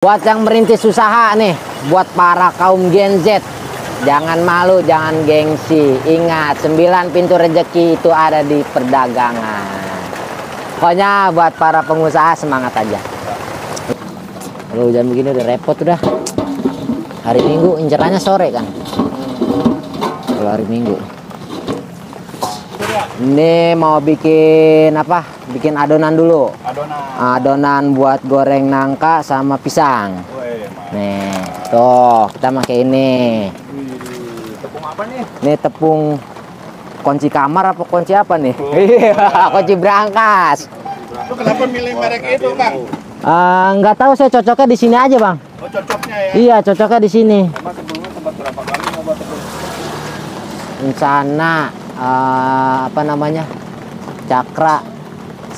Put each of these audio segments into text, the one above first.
Buat yang merintis usaha nih, buat para kaum Gen Z, jangan malu, jangan gengsi. Ingat, 9 pintu rezeki itu ada di perdagangan. Pokoknya buat para pengusaha semangat aja. Kalau hujan begini udah repot udah. Hari Minggu incerannya sore kan. Kalau hari Minggu. Ini mau bikin apa? Bikin adonan dulu. Adonan buat goreng nangka sama pisang. Nih, tuh kita pakai ini. Tepung apa nih? Ini tepung kunci kamar apa kunci apa nih? Iya, kunci brankas. Lu kenapa milih merek itu, Bang? Nggak tahu, saya cocoknya di sini aja, Bang. Oh, cocoknya ya? Iya, cocoknya di sini. Emang sebelumnya sempat berapa kali nyoba tepung? Rencana apa namanya? Cakra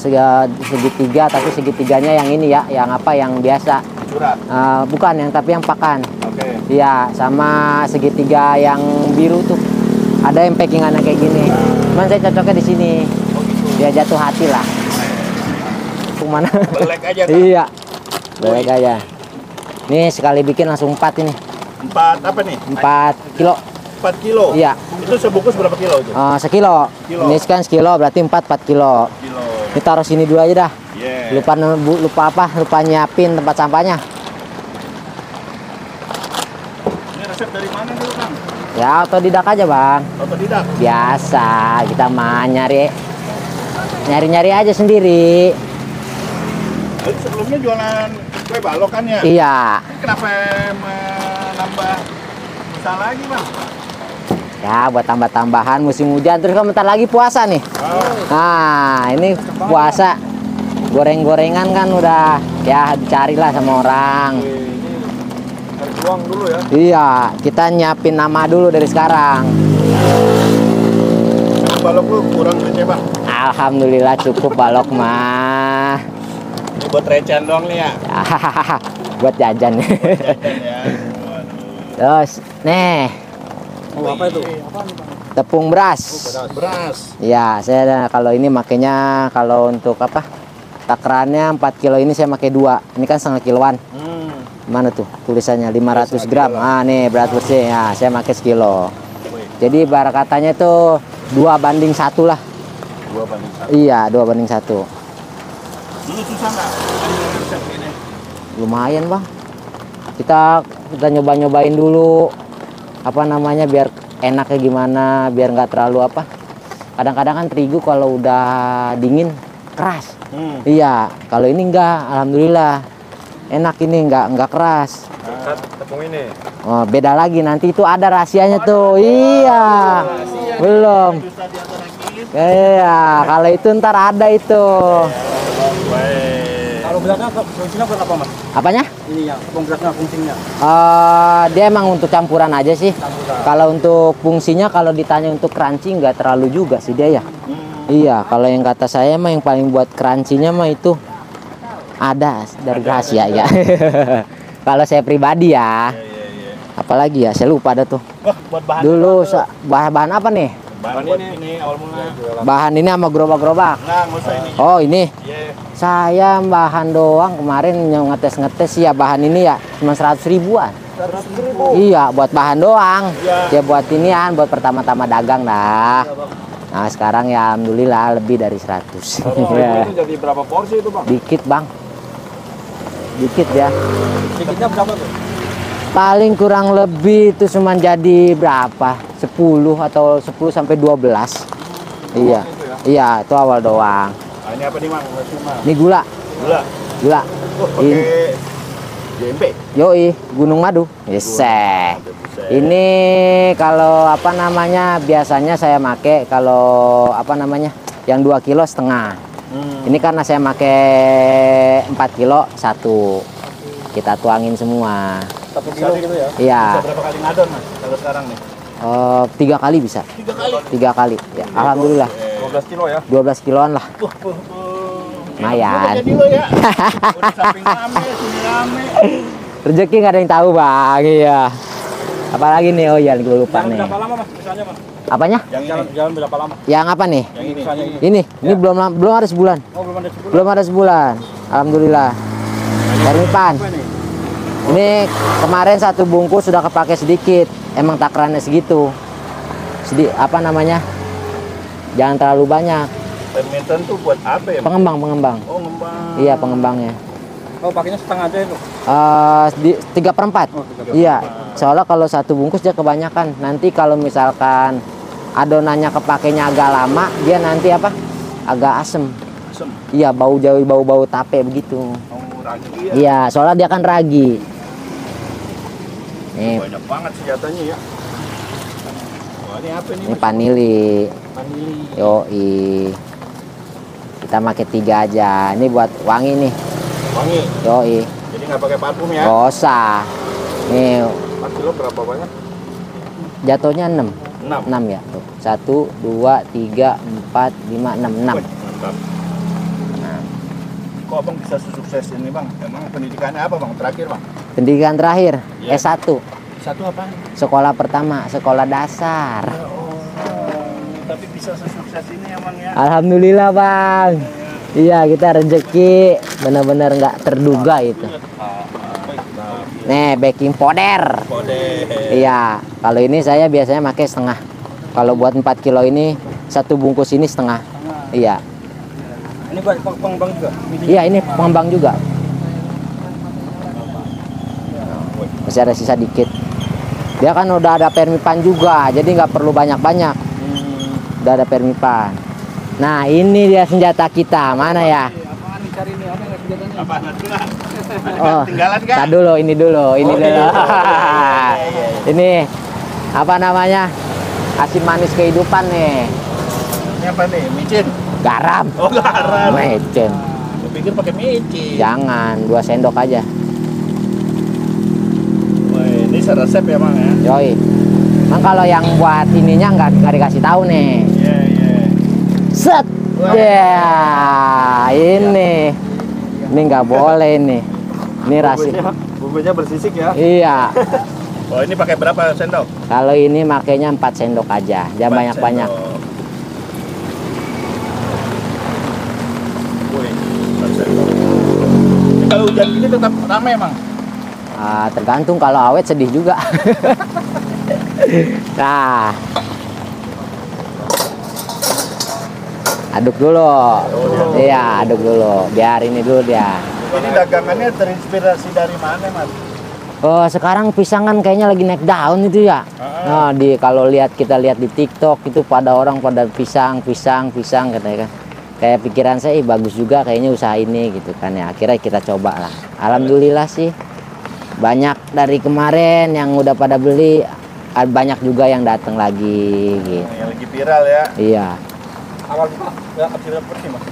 segitiga, tapi segitiganya yang ini ya, yang apa, yang biasa. Curat? Bukan, yang tapi yang pakan. Oke. Iya, sama segitiga yang biru tuh. Ada yang packingannya kayak gini. Cuman saya cocoknya di sini. Oh gitu. Dia jatuh hati lah. Kemana? Belek aja kan? Iya. Belek aja. Nih sekali bikin langsung 4 ini. 4 apa nih? 4 kilo. 4 kilo? Iya. Itu sebungkus berapa kilo itu? Sekilo. Kilo. Ini kan sekilo, berarti 4 kilo. Kilo. Ini taruh sini dulu aja dah. Yeah. Lupa apa? Lupa nyiapin tempat sampahnya. Ini resep dari mana dulu, Bang? Ya otodidak aja, Bang. Otodidak? Biasa, kita mah nyari-nyari aja sendiri. Sebelumnya jualan kue balok kan ya? Iya. Kenapa menambah usaha lagi, Bang? Ya buat tambah-tambahan musim hujan, terus kan bentar lagi puasa nih. Oh. Nah ini puasa, goreng-gorengan kan udah ya dicarilah sama orang. Cari uang dulu ya? Iya, kita nyiapin nama dulu dari sekarang. Balok lu kurang receh, Bang? Alhamdulillah cukup balok mah. Ini buat recehan doang nih ya? Buat jajan. Jajan ya? Terus nih Oh, apa itu? tepung beras. Beras. Ya, saya kalau ini makainya kalau untuk apa? Takarannya 4 kilo ini saya pakai 2. Ini kan setengah kiloan. Mana tuh tulisannya 500 gram. Nih berat bersih. Ya, saya pakai sekilo. Jadi ibarat katanya tuh 2:1 lah. 2:1. Iya, 2:1. Dulu susah nggak resep ini? Lumayan, Bang. Kita nyoba-nyobain dulu apa namanya biar enaknya gimana, biar nggak terlalu apa. Kadang-kadang kan terigu kalau udah dingin keras. Iya, kalau ini enggak, alhamdulillah. Enak ini enggak keras. Tepung ini. Oh, beda lagi nanti itu ada rahasianya tuh. Iya. Belum. Iya, kalau itu ntar ada itu. Kalau beratnya fungsinya buat apa, Mas? Apanya? Ini ya, tepung beratnya fungsinya. Dia emang untuk campuran aja sih. Kalau untuk fungsinya, kalau ditanya untuk crunchy nggak terlalu juga sih dia ya. Iya, kalau yang kata saya mah yang paling buat crunchy-nya mah itu ada dari rahasia ya. Kalau saya pribadi ya. Apalagi ya, saya lupa ada tuh. Wah, buat bahan Dulu bahan apa nih? bahan ini awal mula. Bahan ini sama gerobak-gerobak. Nah, nggak usah ini. Oh, ini. Iya. Saya bahan doang kemarin ngetes ya bahan ini ya cuma 100 ribuan. 100.000. Iya, buat bahan doang. Iya. Ya buat inian, buat pertama-tama dagang dah. Nah, sekarang ya alhamdulillah lebih dari 100. Ya. Itu jadi berapa porsi itu, Bang? Dikit, Bang. Dikit ya. Sedikitnya berapa tuh? Paling kurang lebih itu cuma jadi berapa? 10 atau 10 sampai 12. Iya. Iya, itu awal doang. Nah, ini apa nih, Bang? Ini gula. Gula. Gula. Oh, Ini. pakai JMP. Yoi, Gunung Madu. Yes. Ini kalau apa namanya biasanya saya make kalau apa namanya yang 2,5 kilo. Ini karena saya make 4 kilo 1. Kita tuangin semua. 1 kilo gitu ya? Iya. Bisa berapa kali ngadon, Mas? Kalau sekarang nih? 3 kali bisa. 3 kali. 3 kali. Ya, alhamdulillah. 12 kilo ya? 12 kiloan lah. Lumayan. Jadi lo ya. Udah samping rame, sini rame. Rezeki nggak ada yang tahu, Bang. Iya. Apalagi nih, oh iya gue lupa nih. Berapa lama, Mas? Misalnya, Mas? Apanya? Yang jalan berapa lama? Yang apa nih? Yang ini. Misalnya ini. Ini belum ada sebulan. Oh, belum ada sebulan. Belum ada sebulan. Alhamdulillah. Dari Pan. Apa nih? Ini kemarin satu bungkus sudah kepake sedikit. Emang takarannya segitu. Apa namanya? Jangan terlalu banyak. Fermentan tuh buat apa ya? Pengembang. Oh, ngembang. Iya, pengembangnya. Oh, pakainya setengah aja itu. 3/4. Oh, 3/4. Iya, soalnya kalau satu bungkus dia kebanyakan. Nanti kalau misalkan adonannya kepakainya agak lama, dia nanti apa? Agak asem. Asem. Iya, bau tape begitu. Oh, ragi ya. Iya, soalnya dia kan ragi. Nih, Banyak banget senjatanya ya. Wah, ini apa nih? ini panili. Panili. Yoi. Kita pakai 3 aja. Ini buat wangi nih. Wangi. Yoi. Jadi nggak pakai parfum ya? Gak usah. Nih, 4 kilo berapa banyak? jatuhnya 6. 6. 6 ya. Tuh. 1, 2, 3, 4, 5, 6. 6. Wih, mantap. Kok abang bisa sukses ini bang? Emang pendidikannya apa bang? Terakhir bang? Pendidikan terakhir, Iya. S1. Satu apa? Sekolah pertama, sekolah dasar. Tapi bisa sesukses ini emang ya? Alhamdulillah bang. Iya, kita rezeki benar-benar nggak terduga itu. Nih, baking powder. Kode. Iya, kalau ini saya biasanya pakai setengah. Kalau buat 4 kilo ini, satu bungkus ini setengah. Iya. Ini buat pengembang juga. Iya, ini pengembang juga. Masih ada sisa dikit. Dia kan udah ada permipan juga, jadi nggak perlu banyak-banyak. Udah ada permipan. Nah, ini dia senjata kita. Mana ya? Apaan nih cari nih? Apa senjatanya? Apa nantilah? Oh, Tinggalan kan? tar dulu, ini dulu. iya. Ini apa namanya? Asin manis kehidupan nih. Ini apa nih? Micin? Garam. Oh, garam. Mecen. Gue pikir pakai micin. Jangan, 2 sendok aja. Wah, ini resep ya bang ya? Yoi. Kan kalau yang buat ininya nggak dikasih tahu nih. Iya, iya. Set. Wah. Ya, ini. Ini nggak boleh nih. Ini rahasia. Bumbunya bersisik ya? Iya. Oh, ini pakai berapa sendok? Kalau ini makainya 4 sendok aja. Jangan 4 banyak-banyak. sendok. Wih, 4 sendok. Ini kalau hujan gini tetap ramai emang? Tergantung, kalau awet sedih juga. Nah, aduk dulu. Iya, aduk dulu. Biar ini dulu dia. Ini dagangannya terinspirasi dari mana mas? Oh, sekarang pisang kan kayaknya lagi naik daun itu ya. Nah, kalau kita lihat di TikTok itu pada orang pada pisang katanya kan. Kayak pikiran saya, bagus juga kayaknya usaha ini gitu kan ya. Akhirnya kita coba lah. Alhamdulillah sih. Banyak dari kemarin yang udah pada beli, banyak juga yang datang lagi gitu. Yang lagi viral ya? Iya. Awal buka nggak kecil sih mas.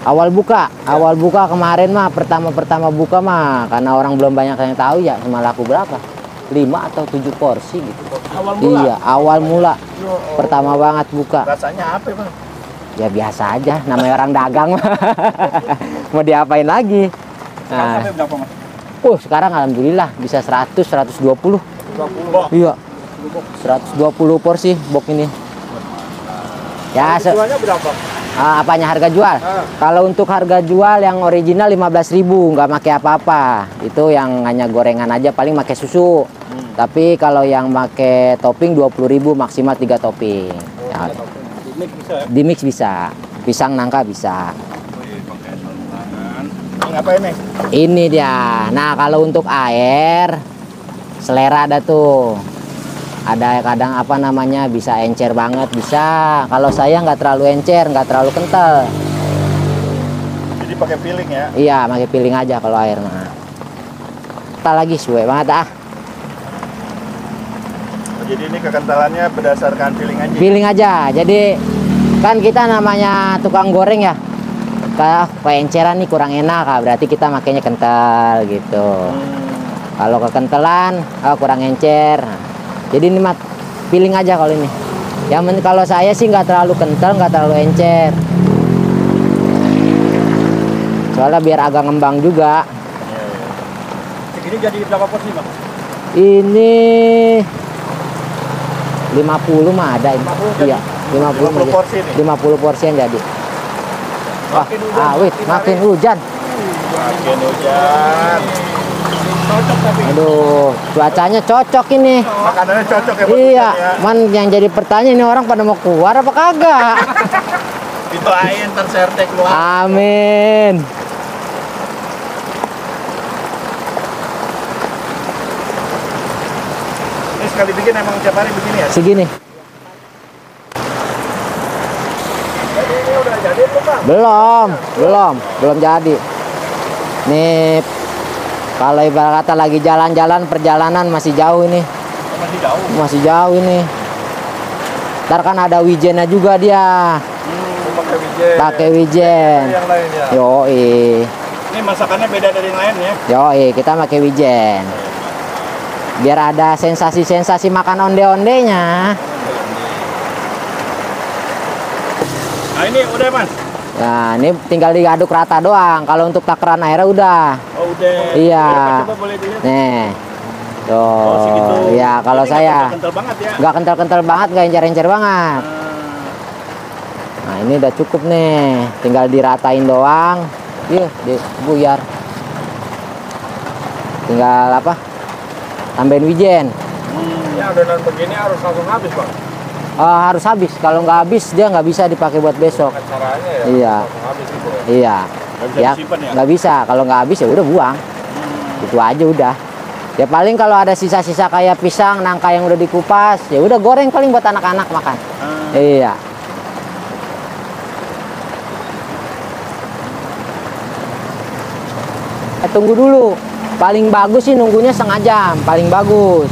Awal buka kemarin mah pertama buka mah karena orang belum banyak yang tahu ya, cuma laku berapa? 5 atau 7 porsi gitu. Awal mula? Iya, awal mula. Yo, Pertama banget buka. rasanya apa bang? Ya biasa aja, namanya orang dagang mah. Mau diapain lagi? Nah, Sampai berapa mas? sekarang alhamdulillah bisa 100, 120. 20. Iya. 120 porsi bok ini. Ya, Jualnya berapa? apanya harga jual? Kalau untuk harga jual yang original 15.000, nggak pakai apa-apa. Itu yang hanya gorengan aja, paling pakai susu. Tapi kalau yang pakai topping 20.000, maksimal 3 topping. Ya, Ini bisa ya? di mix bisa, pisang nangka bisa. Wih, pakai sarung tangan. Ini apa ini? Ini dia. Nah, kalau untuk air selera ada tuh. Ada kadang apa namanya bisa encer banget, bisa. Kalau saya nggak terlalu encer, nggak terlalu kental. Jadi pakai feeling ya? Iya, pakai piling aja kalau air mah. Tak lagi suwe banget ah. Jadi ini kekentalannya berdasarkan feeling aja? Piling aja. Jadi kan kita namanya tukang goreng ya. Kayak enceran nih kurang enak, berarti kita makainya kental gitu. Kalau kekentalan, kurang encer. Jadi ini mah feeling aja kalau ini. Kalau saya sih nggak terlalu kental, nggak terlalu encer. Soalnya biar agak ngembang juga. Segini jadi berapa porsi mas? Ini 50 mah ada ini. 50 Iya, 50 50 porsi nih? 50 porsian jadi. Wah, Makin hujan, awit, makin hujan. Makin hujan. cocok tapi. Aduh, cuacanya cocok ini. Makanannya cocok ya buat Iya, ikan ya. man yang jadi pertanyaan ini orang pada mau keluar apa kagak? Didoain ntar CRT keluar. Amin. Ini sekali bikin emang tiap hari begini ya? Segini. Jadi ini udah jadi belum Bang? Belum jadi. Nih, kalau ibarat kata lagi jalan-jalan perjalanan masih jauh ini. Oh, masih jauh. Masih jauh ini. Ntar kan ada wijennya juga dia. Pakai wijen. Pakai wijen. Yang lain ya. Yoi. Ini masakannya beda dari yang lain ya? Yoi, kita pakai wijen. Biar ada sensasi-sensasi makan onde-ondenya. Nah ini udah Mas? Nah, ini tinggal diaduk rata doang. Kalau untuk takaran airnya udah. Oh udah. Iya. Coba boleh dilihat. Nih. Tuh. Oh segitu. Iya, kalau Ini nggak saya kental banget ya? nggak kental-kental banget, nggak encer-encer banget. Nah, ini udah cukup nih. Tinggal diratain doang. Iya, dibuyar. Tinggal apa? Tambahin wijen. Ya adonan begini harus langsung habis Bang. Harus habis. Kalau nggak habis dia nggak bisa dipakai buat besok. Caranya ya Iya. langsung habis gitu ya. Iya. Nggak bisa Ya, disimpan ya? nggak bisa. Kalau nggak habis ya udah buang. Itu aja udah. Ya paling kalau ada sisa-sisa kayak pisang, nangka yang udah dikupas, ya udah goreng paling buat anak-anak makan. Iya. Tunggu dulu. Paling bagus sih nunggunya setengah jam, paling bagus.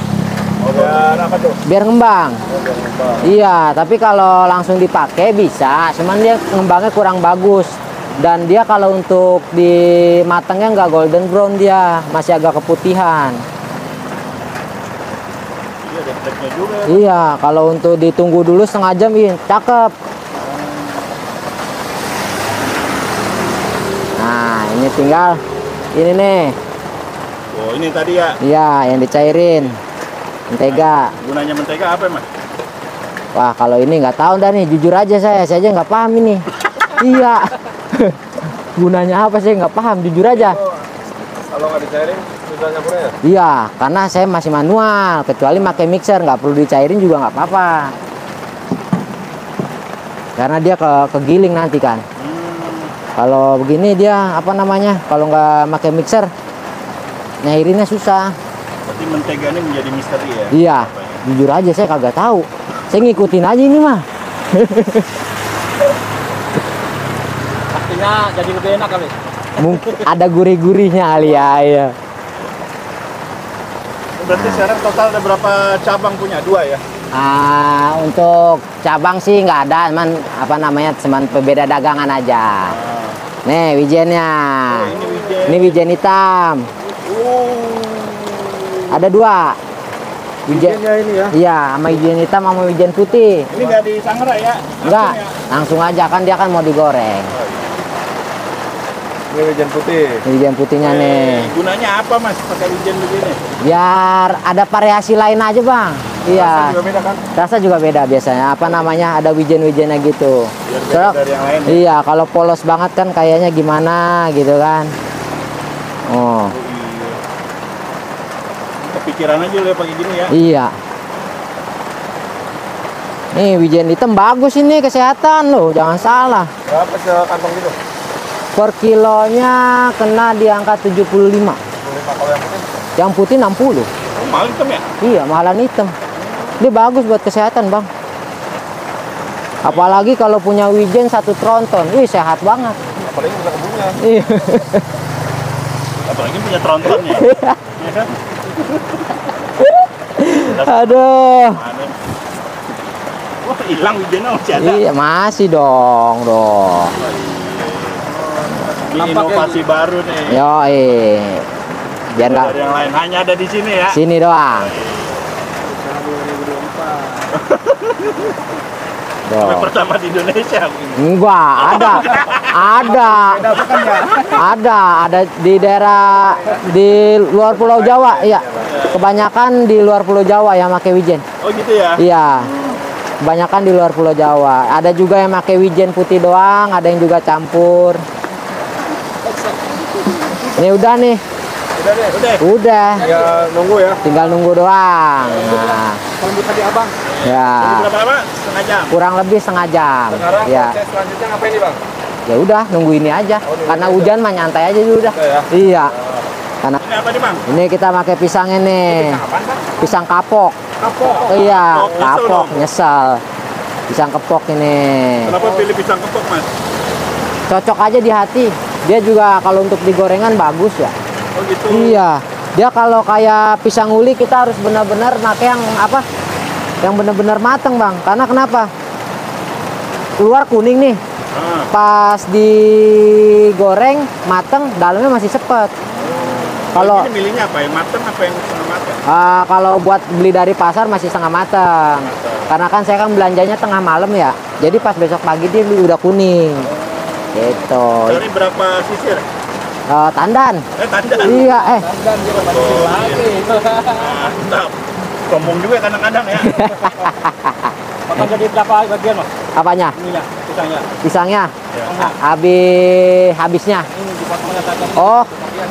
Oh biar apa tuh? Biar ngembang. Oh, biar ngembang. Iya, tapi kalau langsung dipakai bisa, cuman dia ngembangnya kurang bagus. Dan dia kalau untuk dimatangnya nggak golden brown, dia masih agak keputihan. Iya ada treknya juga ya. Iya, kalau untuk ditunggu dulu setengah jam, iya, cakep. Nah, ini tinggal ini nih. Oh ini tadi ya. Iya, yang dicairin. Mentega. Gunanya mentega apa Mas? Wah, kalau ini nggak tahu dah nih, jujur aja saya aja nggak paham ini. Iya. Gunanya apa sih nggak paham, jujur aja. Kalau nggak dicairin susah nyampurnya ya? Iya, karena saya masih manual, kecuali pakai mixer nggak perlu dicairin juga nggak apa-apa. Karena dia kegiling nanti kan. Kalau begini dia apa namanya? Kalau nggak pakai mixer, nyairinnya susah. Berarti mentega ini menjadi misteri ya? Iya, Apa ya? jujur aja saya kagak tahu. Saya ngikutin aja ini mah. Pastinya jadi lebih enak kali. Mungkin ada gurih-gurihnya kali ya. Berarti sekarang total ada berapa cabang punya? 2 ya? Untuk cabang sih nggak ada, cuman apa namanya, cuman pembeda dagangan aja. Nih wijennya. Oh, ini wijen. Ini wijen hitam. Ada 2. Wijennya ini ya? Iya, sama wijen hitam sama wijen putih. Ini nggak disangrai ya? Enggak, Langsung ya? langsung aja kan dia kan mau digoreng. Ini wijen putih. Ini wijen putihnya nih. Gunanya apa Mas pakai wijen begini? Biar ada variasi lain aja, Bang. Rasa Iya. juga beda kan? Rasa juga beda biasanya. Apa namanya? Ada wijen-wijennya gitu. Biar beda Soalnya- dari yang lain ya? Iya, kalau polos banget kan kayaknya gimana gitu kan. Oh, Oh, iya. Kepikiran aja lu ya pakai gini ya? iya. Nih, wijen hitam bagus ini, kesehatan loh, jangan salah. Berapa sekantong gitu? Per kilonya kena di angka 75. 25 kalau yang putih? Yang putih 60. Oh, mahal hitam ya? Iya, mahalan hitam. Dia bagus buat kesehatan, Bang. Apalagi kalau punya wijen 1 tronton. Wih, sehat banget. Apalagi bisa kebunnya. Iya. Apalagi punya tronton ya? Iya kan? Aduh. Mana? Wah hilang wijennya masih ada. Iya, masih dong. Ini inovasi baru nih. Yoi. Biar nggak Dari yang lain hanya ada di sini ya. sini doang. Sampai Tuh. pertama di Indonesia. Enggak, ada di daerah di luar Pulau Jawa, iya. Kebanyakan di luar Pulau Jawa yang pakai wijen. Oh gitu ya? Iya. Kebanyakan di luar Pulau Jawa. Ada juga yang pakai wijen putih doang, ada yang juga campur. Ini udah nih. Udah deh. Udah. Udah, Ya nunggu ya. tinggal nunggu doang. Nah, Lanjut tadi abang. ya Berapa lama? Setengah jam. kurang lebih setengah jam. Sekarang Ya, proses selanjutnya ngapain nih bang? ya udah nunggu ini aja. Karena hujan mah nyantai aja dulu dah. Udah ya. Iya. Karena Ini apa nih bang? ini kita pakai pisangnya nih. Apaan bang? Pisang kapok. Kapok. Iya, Kapok, nyesel kapok, dong. nyesel. Pisang kepok ini. Kenapa pilih pisang kepok mas? Cocok aja di hati. Dia juga kalau untuk digorengan bagus ya. Oh gitu. Iya. Dia kalau kayak pisang uli kita harus benar-benar pakai yang apa? Yang benar-benar mateng, Bang. Karena kenapa? Keluar kuning nih. Ah, Pas digoreng mateng, dalamnya masih sepet. Kalau ini milihnya apa? Yang mateng apa yang setengah mateng? kalau buat beli dari pasar masih setengah mateng. Karena kan saya kan belanjanya tengah malam ya. Jadi pas besok pagi dia udah kuning. Gitu. Dari berapa sisir? Tandan. Tanda. Iya, Dan juga masih lagi. Mantap. Sombong juga kadang-kadang ya. Makan jadi berapa bagian mas? apanya? Ininya, pisangnya. Pisangnya Ya. habisnya. Ini dipotongnya tajam. Oh,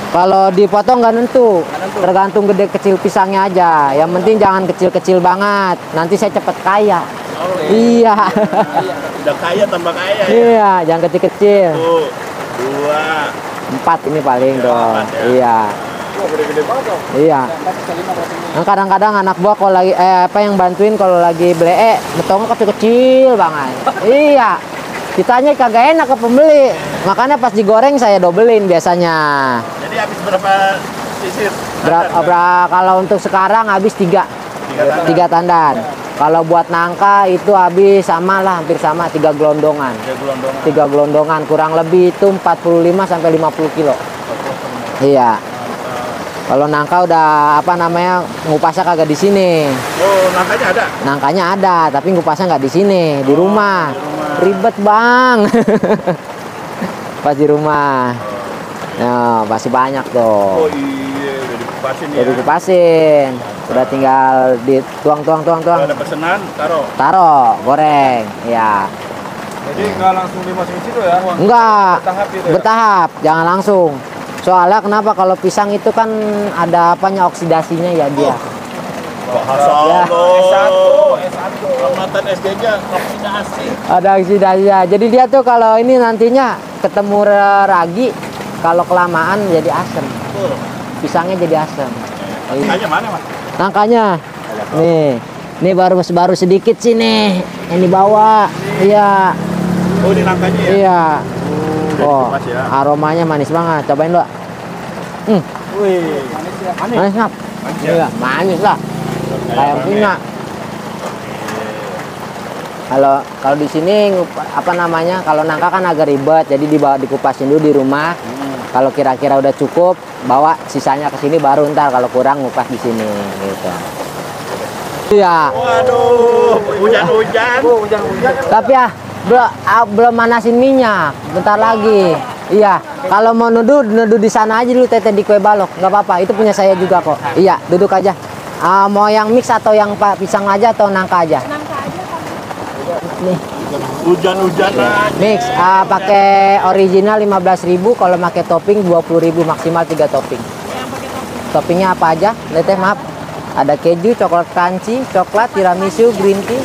kalau dipotong nggak nentu. Tergantung gede kecil pisangnya aja. Yang penting jangan kecil-kecil banget. Nanti saya cepet kaya. Oh, Iya. udah kaya tambah kaya ya. Iya, jangan kecil-kecil. Tuh, 2. 4 ini paling Ya, dong. 4 ya. Iya. Oh, gede-gede banget dong. Iya. 4 bisa 5 berarti. Nah, kadang-kadang anak buah kalau lagi apa yang bantuin kalau lagi blee, betongnya kecil-kecil banget. Iya. Kitanya kagak enak ke pembeli. Makanya pas digoreng saya dobelin biasanya. Jadi habis berapa sisir? Kalau untuk sekarang habis 3. 3 tanda. 3 tandan. Kalau buat nangka itu habis sama lah, hampir sama 3 gelondongan. 3 gelondongan. 3 gelondongan kurang lebih itu 45 sampai 50 kilo. Iya. Kalau nangka udah apa namanya ngupasnya kagak di sini. Oh, nangkanya ada? Nangkanya ada, tapi ngupasnya nggak di sini, di Oh, rumah. di rumah. Ribet bang. Pas di rumah. Nah, masih banyak Oh tuh. iya, udah dikupasin ya. Jadi kupasin. Udah tinggal dituang. Kalau ada pesanan, taruh. Taruh, goreng. Ya. Jadi nggak langsung dimasukin situ ya? Enggak. Bertahap gitu ya? Bertahap, jangan langsung. Soalnya kenapa kalau pisang itu kan ada apanya oksidasinya ya dia. Bahasa Ya. lo. S1. Ramatan SD-nya oksidasi. Ada oksidasinya. Jadi dia tuh kalau ini nantinya ketemu ragi, kalau kelamaan jadi asem. Betul. Pisangnya jadi asem. Nangkanya mana, Mas? Nangkanya. Nih baru sedikit sih nih. Yang dibawa. Iya. Oh, ini nangkanya ya? Iya. Udah Oh, dikupas ya. aromanya manis banget. Cobain lo. Wih, manis ya. Manis nggak? Manis ya? Iya, manis lah. Kayak punya. Kalau di sini apa namanya? Kalau nangka kan agak ribet, jadi dikupasin dulu di rumah. Kalau kira-kira udah cukup, bawa sisanya ke sini baru ntar kalau kurang ngupas di sini gitu. Iya. Waduh, hujan-hujan. Hujan-hujan. Tapi ya belum manasin minyak, bentar lagi. Iya. Kalau mau nuduh di sana aja dulu teteh di kue balok, nggak apa-apa. Itu punya saya juga kok. Iya, duduk aja. Mau yang mix atau yang pisang aja atau nangka aja? Nangka aja kan. Nih. Hujan-hujan aja. Mix, pakai original 15.000, kalau pakai topping 20.000 maksimal 3 topping. Yang pakai topping. Toppingnya apa aja? Teteh maaf. Ada keju, coklat crunchy, coklat, tiramisu, green tea.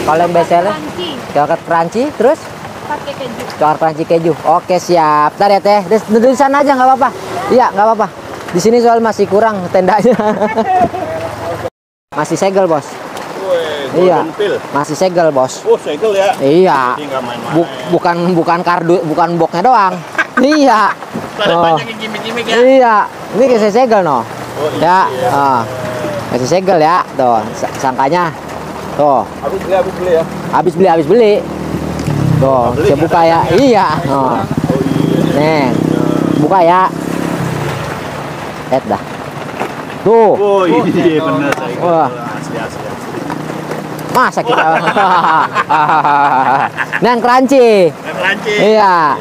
Kalau yang bestseller, Crunchy, coklat crunchy, terus pakai keju. coklat crunchy keju. Oke siap. Ntar ya teh. Duduk di sana aja nggak apa-apa. Iya nggak apa-apa. Di sini soal masih kurang tendanya. Masih segel bos. Wih, Iya. golden pill. Masih segel bos. Oh, segel ya? Iya. Jadi nggak main-main. Bukan kardus, bukan boxnya doang. Iya. Ada Oh. banyak yang gimmick-gimmick ya? Iya. Ini kayak segel no. Oh, Ya. iya. Masih segel ya. Tuh sangkanya. Tuh. Habis beli ya. Habis beli. Tuh. Beli Saya buka ya. Iya. Oh. Oh iya. Nih. Buka ya. Lihat dah. Tuh. Oh iya, bener segel. Wah. Asli. Masa kita. Nah, yang crunchy. Yang crunchy. Iya.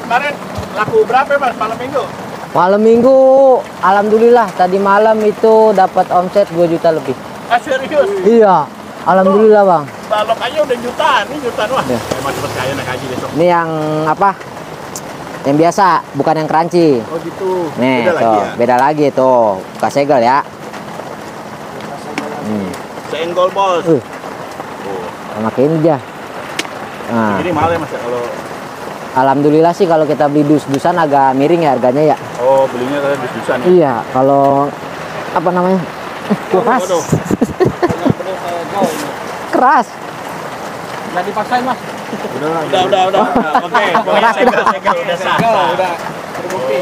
Kemarin laku berapa Mas malam minggu? Malam minggu, alhamdulillah tadi malam itu dapat omset 2 juta lebih. Ah serius? Iya, alhamdulillah bang. Balok aja udah jutaan, ini jutaan wah. Ya. Masih percaya naik haji besok. Ini yang apa? Yang biasa, bukan yang crunchy. Oh gitu. Nih, Beda lagi tuh, ya. beda lagi tuh. Buka segel ya. Senggol bos. Uh. Pakai ini aja. Nah, Ini mahal ya mas ya kalau. alhamdulillah sih kalau kita beli dus-dusan agak miring ya harganya ya. Oh belinya kalian dus-dusan ya. Iya, kalau apa namanya? Keras. Waduh. Keras. Nggak dipaksain mas. Udah. Oke, pokoknya segel udah sah. Udah terbukti.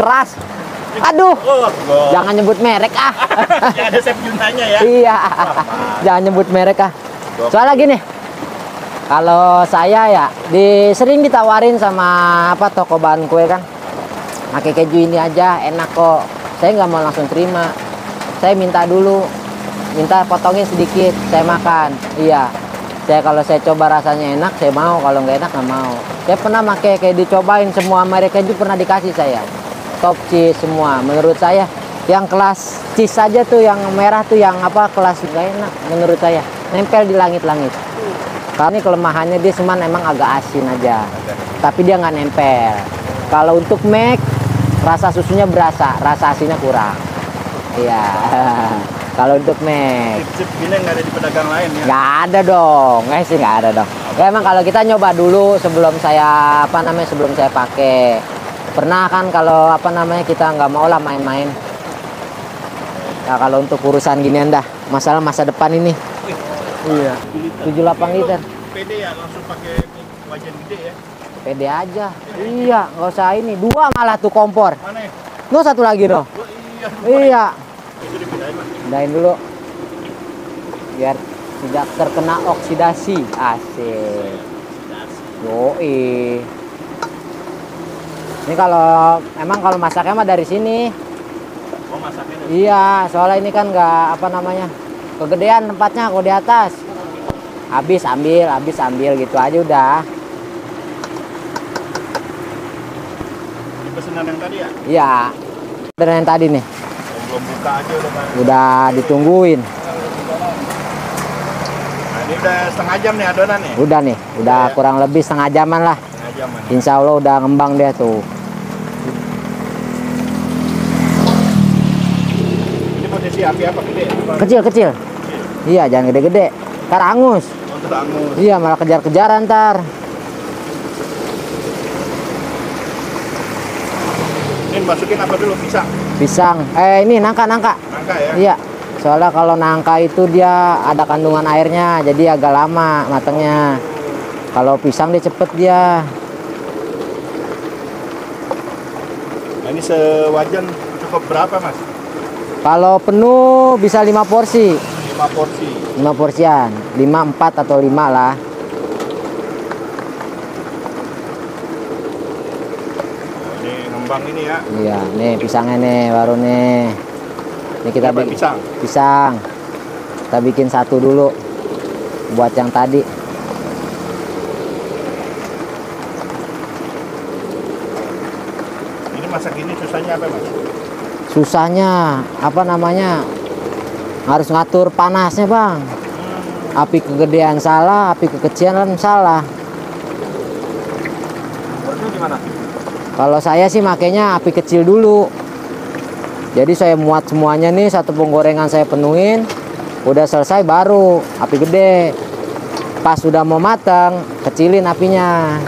Keras. Aduh. Oh, Jangan nyebut merek ah. ya ada chef Juntanya ya. Iya. Jangan nyebut merek ah. Soalnya gini. Kalau saya ya sering ditawarin sama apa toko bahan kue kan. Pakai keju ini aja enak kok. Saya nggak mau langsung terima. Saya minta dulu. Minta potongin sedikit, saya makan. Iya. Kalau saya coba rasanya enak, saya mau. Kalau nggak enak nggak mau. Saya pernah pakai kayak dicobain semua merek keju pernah dikasih saya. Top cheese semua. Menurut saya yang kelas cheese saja tuh yang merah tuh yang apa kelas nggak enak menurut saya. Nempel di langit-langit. Karena ini kelemahannya dia cuman emang agak asin aja. Tapi dia nggak nempel. Kalau untuk Mac rasa susunya berasa, rasa asinnya kurang. Iya. Kalau untuk Mac Chip gini nggak ada di pedagang lain ya. nggak ada dong, sih nggak ada dong. Ya emang kalau kita nyoba dulu sebelum saya sebelum saya pakai. Pernah kan kalau kita nggak mau lah main-main. Nah kalau untuk urusan ginian dah, masalah masa depan ini. Iya. 78 liter. Pede ya langsung pakai wajan gede ya. Pede aja. Iya, nggak usah ini. 2 malah tuh kompor. Mana ya? No 1 lagi dong. Oh, iya. Iya. Itu dipindahin mas. Pindahin dulu. Biar tidak terkena oksidasi. Asik. Yoi. Ini kalau masaknya mah dari sini. Oh masaknya dari. Iya, soalnya ini kan nggak kegedean tempatnya kalau di atas. Habis ambil gitu aja udah. Ini pesanan yang tadi ya? Iya. Dari yang tadi nih. Belum buka aja udah Mas. Udah ditungguin. Nah ini udah setengah jam nih adonan nih. Udah nih, udah Ya. kurang lebih setengah jaman lah. Setengah jam nih. Insya Allah udah ngembang dia tuh. Ini posisi api apa gede? Kecil. Iya, jangan gede-gede. Ntar angus. Oh terangus. Iya, malah kejar-kejaran ntar. Ini masukin apa dulu pisang? Pisang. Ini nangka. Nangka ya? Iya. Soalnya kalau nangka itu dia ada kandungan airnya, jadi agak lama matangnya. Kalau pisang dia cepet dia. Nah ini sewajan cukup berapa Mas? Kalau penuh bisa 5 porsi. 5 porsi. 5 porsian. 5, 4 atau 5 lah. Nah, ini ngembang ini ya. Iya, nih pisangnya nih baru nih. Ini kita Ini apa, bikin pisang? pisang. Kita bikin satu dulu buat yang tadi. Ini masak ini susahnya apa Mas? Susahnya harus ngatur panasnya bang. Api kegedean salah, api kekecilan salah. Buatnya gimana? Kalau saya sih makainya api kecil dulu. Jadi saya muat semuanya nih, satu penggorengan saya penuhin. Udah selesai baru api gede. Pas sudah mau matang, kecilin apinya.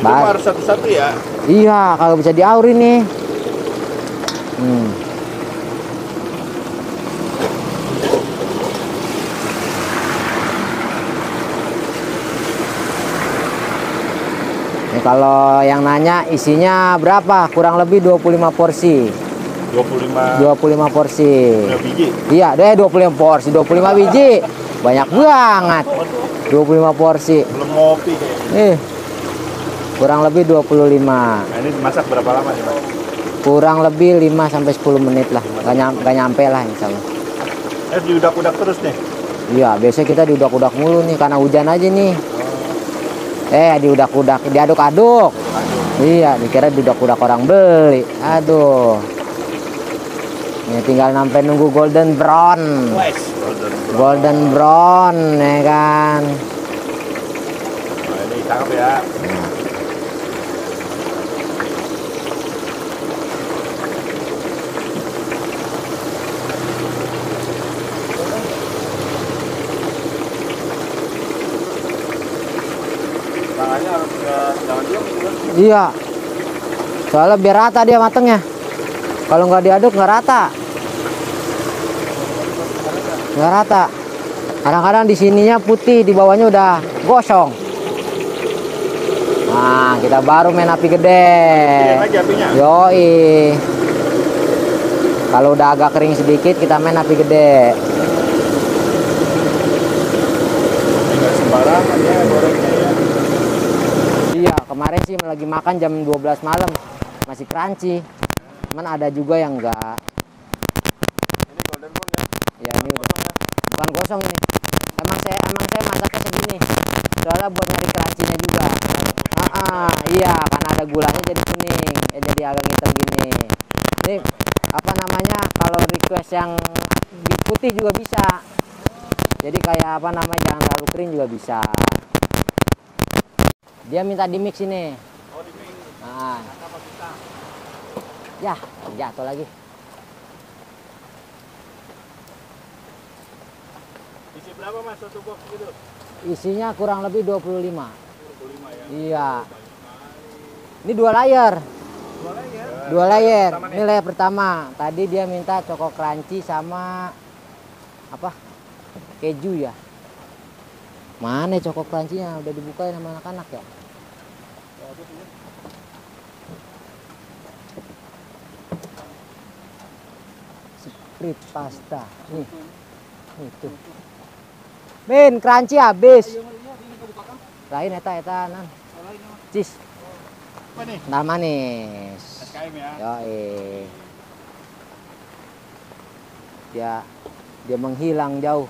Itu harus satu-satu ya? Iya, kalau bisa diaurin nih. Ini kalau yang nanya isinya berapa? Kurang lebih 25 porsi. 25 porsi. Udah biji? Iya, deh 25 porsi, 25 biji. Banyak banget. 25 porsi. Belum ngopi kayaknya. Kurang lebih 25. Nah ini masak berapa lama nih Mas? Kurang lebih 5 sampai 10 menit lah. Gak nyampe lah insya Allah. Diudak-udak terus nih? Iya, biasanya kita diudak-udak mulu nih karena hujan aja nih. Diudak-udak, diaduk-aduk. Iya, dikira diudak-udak orang beli. Aduh. Ini tinggal sampai nunggu golden brown. Golden brown ya kan. Nah ini cakep ya. Iya. Soalnya biar rata dia matengnya. Kalau nggak diaduk nggak rata. Nggak rata. Kadang-kadang di sininya putih, di bawahnya udah gosong. Nah, kita baru main api gede. Lagi apinya. Yoi. Kalau udah agak kering sedikit, kita main api gede. Enggak sembarangan ya gorengnya ya. Iya, kemarin sih lagi makan jam 12 malam. Masih crunchy. Cuman ada juga yang enggak. Ini golden brown ya. Ya ini udah. Bukan gosong ini. Emang saya masaknya segini. Soalnya buat nyari crunchy-nya juga. Iya, karena ada gulanya jadi kuning. Jadi agak hitam gini. Ini apa namanya? Kalau request yang putih juga bisa. Jadi kayak apa namanya? Jangan terlalu kering juga bisa. Dia minta di mix ini. Oh, di pink. Nah. Apa kita? Ya, jatuh lagi. Isi berapa Mas satu box gitu? Isinya kurang lebih 25. 25 ya. Iya. Ini 2 layer. Boleh ya. 2 layer. Pertama nih. Ini layer pertama. Tadi dia minta choco crunchy sama apa? Keju ya. Mana choco crunchy-nya? Udah dibukain sama anak-anak ya? Sprit pasta. Nih. Itu. Min, crunchy habis. Lain eta nan. Cheese. Apa nih? Ntar manis. SKM ya. Yoi. Dia menghilang jauh.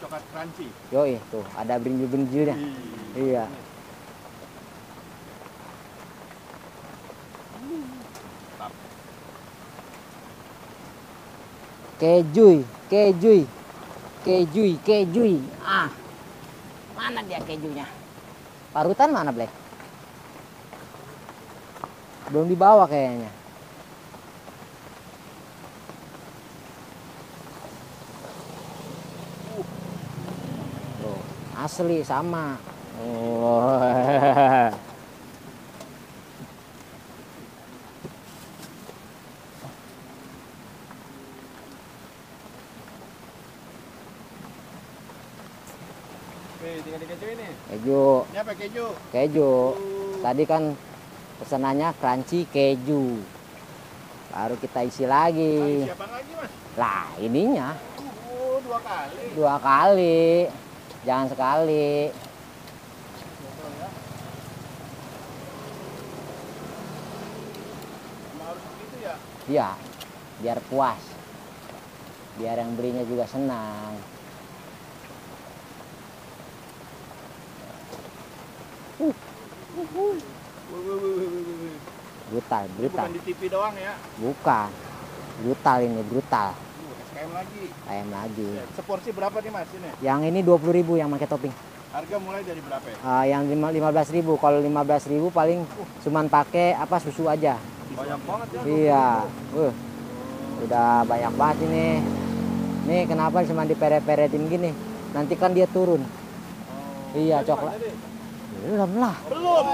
Coklat crunchy. Yoi, tuh ada berinjil-berinjilnya. Iya. Kejuy. Ah. Mana dia kejunya? Parutan mana, Blek? Belum dibawa kayaknya. Tuh, asli sama. Oh. Oke, tinggal dikeju ini. Keju. Ini apa keju? Keju. Tadi kan pesanannya crunchy keju. Baru kita isi lagi. Siapa lagi Mas? Lah, ininya 2 kali. 2 kali. Jangan sekali. Emang harus begitu ya? Iya, biar puas. Biar yang belinya juga senang. Brutal. Bukan di TV doang ya. Bukan. Brutal ini, brutal. SKM lagi. Ayam lagi. Seporsi berapa nih Mas ini? Yang ini 20.000 yang pakai topping. Harga mulai dari berapa ya? Yang 15.000. Kalau 15.000 paling cuman pakai apa susu aja. Banyak banget ya. Iya. Udah banyak banget ini. Nih kenapa cuma diperet-peretin gini? Nanti kan dia turun. Iya, coklat. Belum lah. Belum.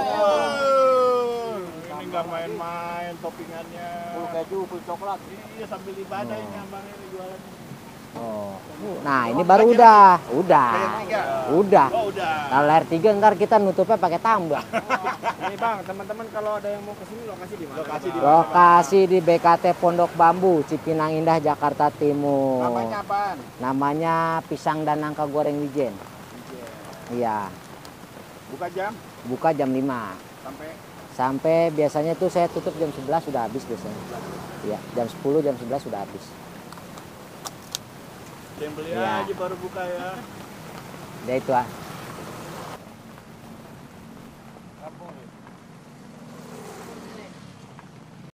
Ini nggak main-main toppingannya. Full keju, full coklat. Iya sambil ibadah ini abang ini jualan. Oh. Nah, ini baru udah. Layer 3. Udah. Oh udah. Kalau layer 3 ntar kita nutupnya pakai tambah. Ini Bang, teman-teman kalau ada yang mau kesini lokasi di mana? Lokasi di Lokasi di BKT Pondok Bambu, Cipinang Indah, Jakarta Timur. Namanya apaan? Namanya Pisang dan Nangka Goreng Wijen. Iya. Buka jam Buka jam 5. sampai Sampai biasanya tuh saya tutup jam 11 sudah habis biasanya. Iya, jam 10, jam 11 sudah habis. yang beli Iya. aja baru buka ya. Dia itu ah.